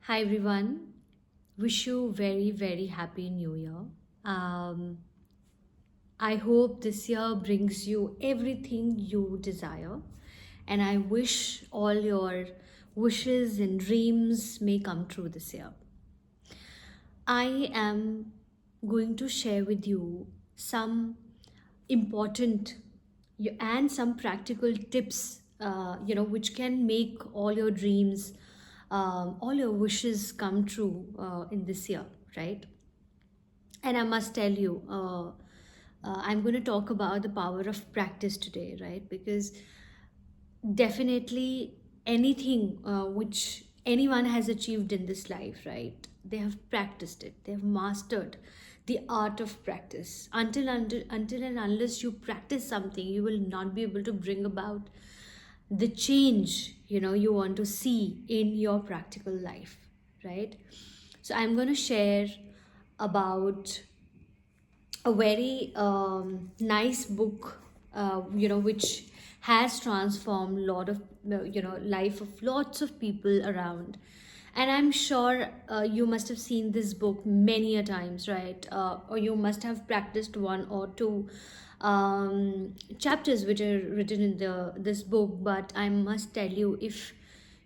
Hi everyone. Wish you very happy new year. Um, I hope this year brings you everything you desire, and I wish all your wishes and dreams may come true this year. I am going to share with you some important and some practical tips, which can make all your dreams, all your wishes come true in this year, right? And I must tell you, I'm going to talk about the power of practice today, right? Because definitely anything which anyone has achieved in this life, right? They have practiced it, they have mastered the art of practice. Until and unless you practice something, you will not be able to bring about the change you want to see in your practical life, right? So I'm going to share about a very nice book, which has transformed lot of life of lots of people around. And I'm sure you must have seen this book many a times, right? Or you must have practiced one or two chapters which are written in this book. But I must tell you, if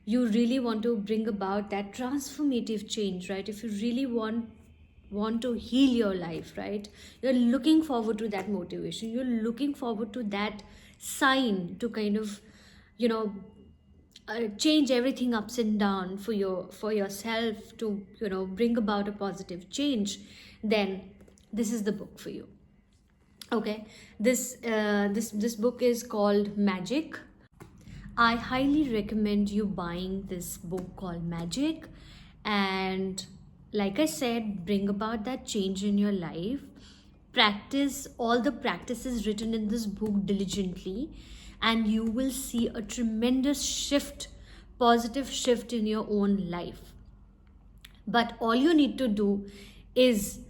you really want to bring about that transformative change, right? If you really want to heal your life, right? You're looking forward to that motivation, you're looking forward to that sign to kind of you know change everything ups and down for yourself, to bring about a positive change, then this is the book for you. Okay, this book is called Magic. I highly recommend you buying this book called Magic. And like I said, bring about that change in your life. Practice all the practices written in this book diligently, and you will see a tremendous shift, positive shift in your own life. But all you need to do is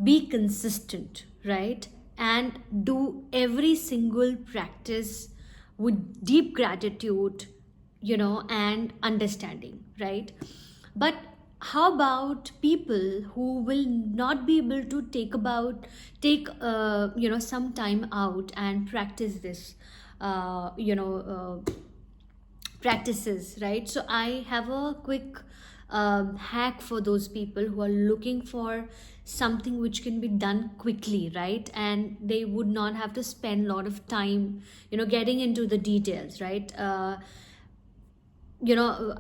be consistent, right? And do every single practice with deep gratitude, and understanding, right? But how about people who will not be able to take some time out and practice this practices, right? So I have a quick hack for those people who are looking for something which can be done quickly, right? And they would not have to spend a lot of time getting into the details, right? You know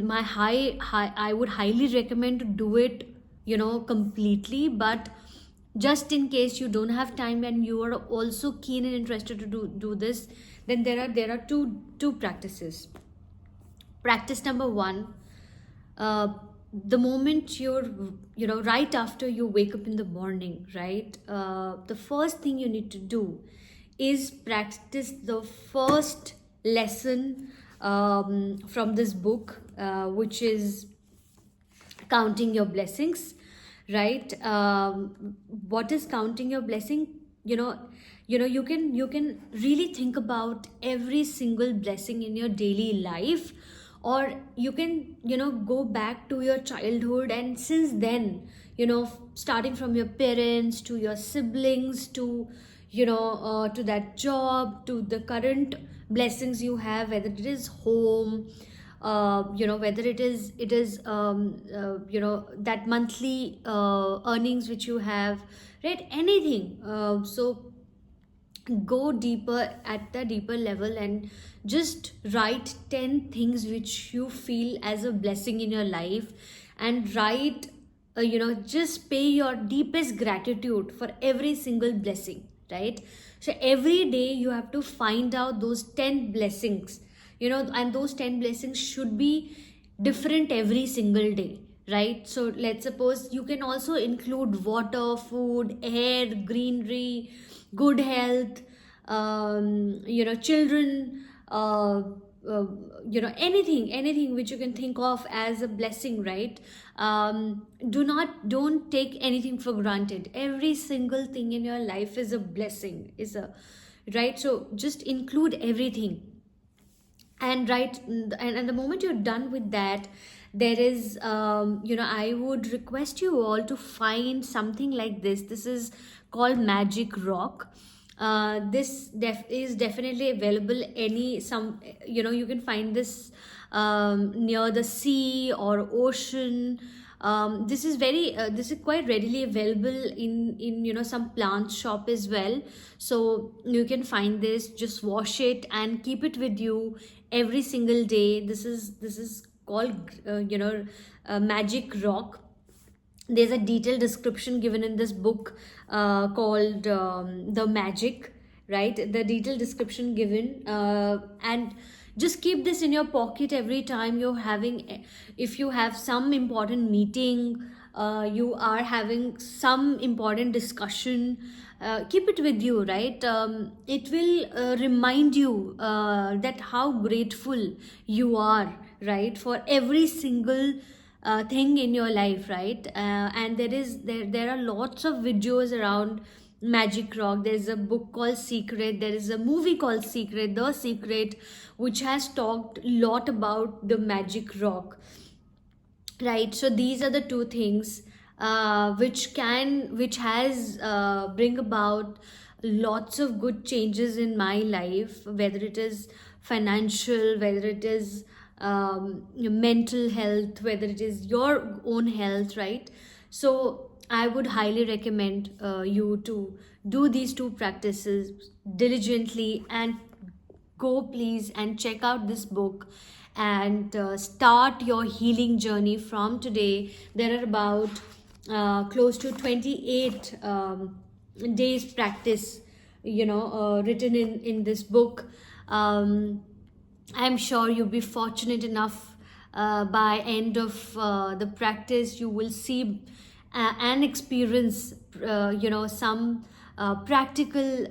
my high I would highly recommend to do it completely. But just in case you don't have time and you are also keen and interested to do this, then there are two practices. Practice number one, uh, the moment you're right after you wake up in the morning, right? The first thing you need to do is practice the first lesson from this book, which is counting your blessings, right? What is counting your blessing? you know you can really think about every single blessing in your daily life, or you can go back to your childhood, and since then, starting from your parents to your siblings to to that job, to the current blessings you have, whether it is home, whether it is that monthly earnings which you have, right? Anything. So go deeper at the deeper level and just write 10 things which you feel as a blessing in your life, and write, just pay your deepest gratitude for every single blessing, right? So every day you have to find out those 10 blessings, and those 10 blessings should be different every single day, right? So let's suppose you can also include water, food, air, greenery, good health, children, anything which you can think of as a blessing, right? Don't take anything for granted. Every single thing in your life is a blessing, is a right. So just include everything, and right, and the moment you're done with that, there is, I would request you all to find something like this. This is called Magic Rock. This is definitely available any some, you can find this near the sea or ocean. This is quite readily available in some plant shop as well. So you can find this, just wash it and keep it with you every single day. This is called Magic Rock. There's a detailed description given in this book called The Magic, right? The detailed description given, and just keep this in your pocket every time you're having, if you have some important meeting, you are having some important discussion, keep it with you, right? It will remind you that how grateful you are, right, for every single thing in your life, right? And there are lots of videos around Magic Rock. There's a book called Secret, there is a movie called Secret, The Secret, which has talked a lot about the Magic Rock, right? So these are the two things which has bring about lots of good changes in my life, whether it is financial, whether it is your mental health, whether it is your own health, right? So I would highly recommend you to do these two practices diligently, and go please and check out this book and start your healing journey from today. There are about close to 28 days practice, written in this book. I'm sure you'll be fortunate enough, by end of the practice you will see and experience some practical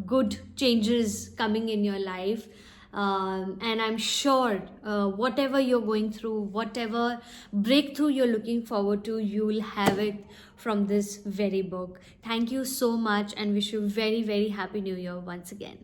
good changes coming in your life. And I'm sure whatever you're going through, whatever breakthrough you're looking forward to, you'll have it from this very book. Thank you so much, and wish you very, very happy new year once again.